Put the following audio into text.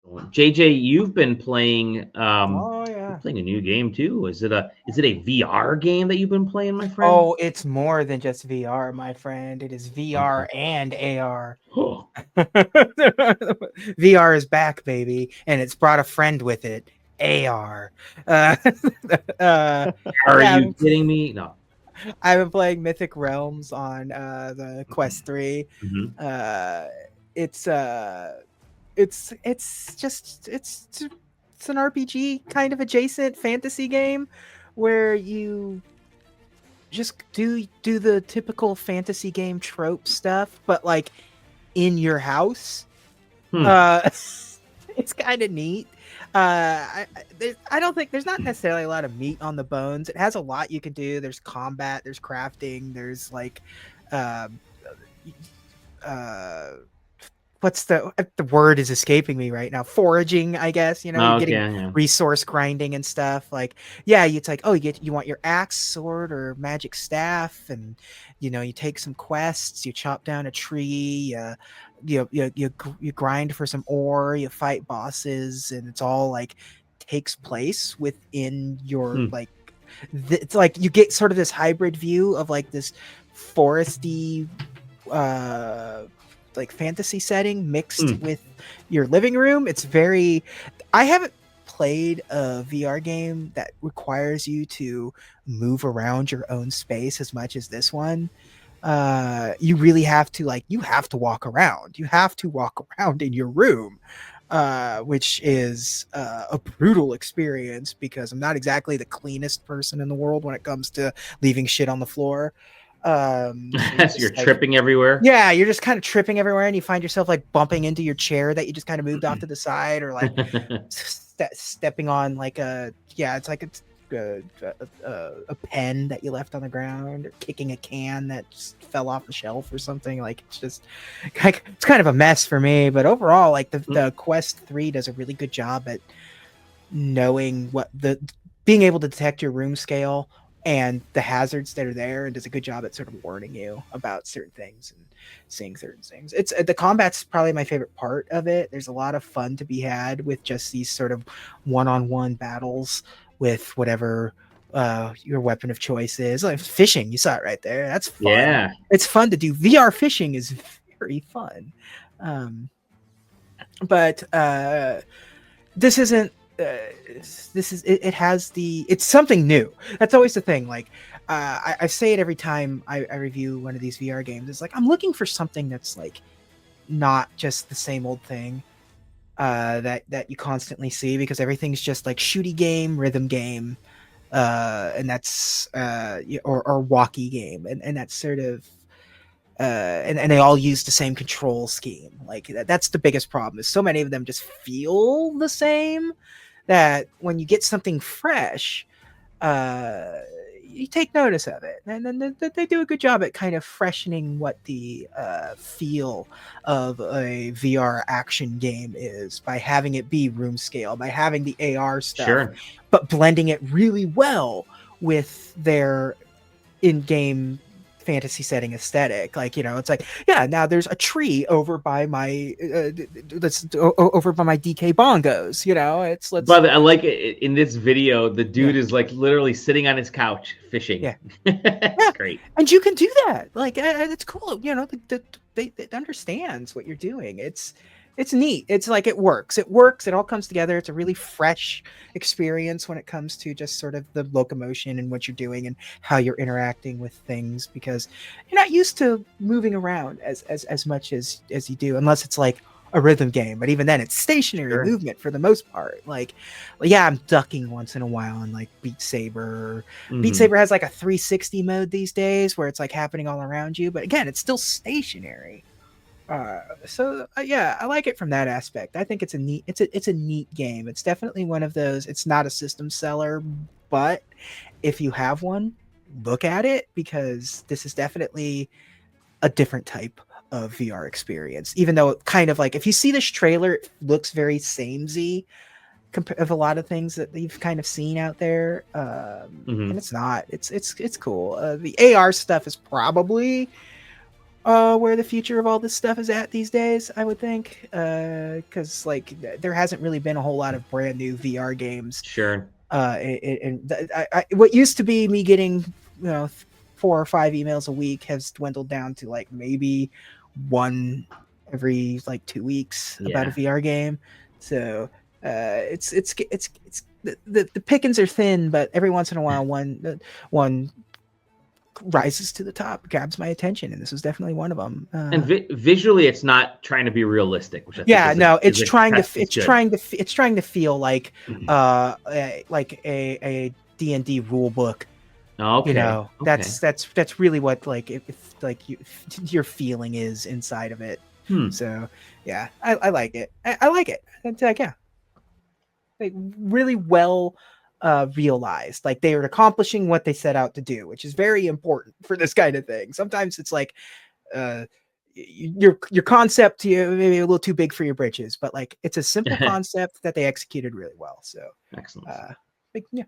JJ, you've been playing Oh you're yeah. playing a new game too. Is it a VR game that you've been playing, my friend? Oh, it's more than just VR, my friend. It is Okay. VR and AR. Oh, VR is back, baby, and it's brought a friend with it. AR. Uh, uh, are yeah, you kidding me? No. I've been playing Mythic Realms on the Quest 3. Mhm. Uh, it's uh, it's an RPG kind of adjacent fantasy game where you just do the typical fantasy game trope stuff, but like in your house. Hmm. Uh, it's kind of neat. I don't think there's not necessarily a lot of meat on the bones. It has a lot you can do. There's combat, there's crafting, there's like, um, uh, what's the word is escaping me right now, foraging, I guess. You're Okay, getting yeah. resource grinding and stuff. Like, yeah, it's like, oh, you want your axe, sword, or magic staff, and you take some quests, you chop down a tree, you grind for some ore, you fight bosses, and it's all like takes place within your Hmm. like it's like you get sort of this hybrid view of like this foresty uh like fantasy setting mixed Hmm. with your living room. It's very I haven't played a VR game that requires you to move around your own space as much as this one. You really have to you have to walk around. You have to walk around in your room. Which is a brutal experience because I'm not exactly the cleanest person in the world when it comes to leaving shit on the floor. So you're So you're just like, tripping everywhere. yeah, you're just kind of tripping everywhere, and you find yourself like bumping into your chair that you just kind of moved off to the side, or like stepping on like it's like a pen that you left on the ground, or kicking a can that just fell off the shelf or something. Like it's kind of a mess for me. But overall, like the Quest 3 does a really good job at knowing what the being able to detect your room scale and the hazards that are there, and does a good job at sort of warning you about certain things and seeing certain things. It's the combat's probably my favorite part of it. There's a lot of fun to be had with just these sort of one-on-one battles with whatever your weapon of choice is. Like fishing, you saw it right there. That's fun. Yeah. It's fun to do. VR fishing is very fun. Um, but this isn't this is it has it's something new. That's always the thing. Like I say it every time I review one of these VR games. It's like I'm looking for something that's like not just the same old thing that you constantly see, because everything's just like shooty game, rhythm game, and that's or walkie game, and that's sort of and they all use the same control scheme. Like that's the biggest problem, is so many of them just feel the same, that when you get something fresh, uh, you take notice of it, and then they do a good job at kind of freshening what the feel of a VR action game is by having it be room scale, by having the AR stuff, Sure. but blending it really well with their in-game fantasy setting aesthetic. Like, it's like, yeah, now there's a tree over by my over by my DK bongos. Let's But I like it in this video. The yeah, dude is like literally sitting on his couch fishing. yeah, It's yeah, great. and you can do that. Like, it's cool. It understands what you're doing. It's neat. It's like it works. It works. It all comes together. It's a really fresh experience when it comes to just sort of the locomotion and what you're doing and how you're interacting with things, because you're not used to moving around as much as you do, unless it's like a rhythm game. But even then, it's stationary Sure. movement for the most part. Like, yeah, I'm ducking once in a while in like Beat Saber. Beat Hmm. Saber has like a 360 mode these days where it's like happening all around you, but again, it's still stationary. Yeah, I like it from that aspect. I think it's a neat game. It's definitely one of those. It's not a system seller, but if you have one, look at it, because this is definitely a different type of VR experience. Even though it kind of like, if you see this trailer, it looks very samey of a lot of things that you've kind of seen out there. Hmm. And it's not. It's cool. The AR stuff is probably where the future of all this stuff is at these days, I would think, because like there hasn't really been a whole lot of brand new VR games. Sure. What used to be me getting 4 or 5 emails a week has dwindled down to like maybe one every like 2 weeks about a Yeah. VR game. So it's the pickings are thin, but every once in a while one rises to the top, grabs my attention, and this was definitely one of them. And visually, it's not trying to be realistic, which I think Yeah, no, is it's trying to feel like a D&D rule book. Okay. Okay. That's really what like if like your feeling is inside of it. So yeah, I like it. I like it. It's like, yeah, like really well realized. Like they are accomplishing what they set out to do, which is very important for this kind of thing. Sometimes it's like your concept maybe a little too big for your britches, but like it's a simple concept that they executed really well. So excellent. yeah,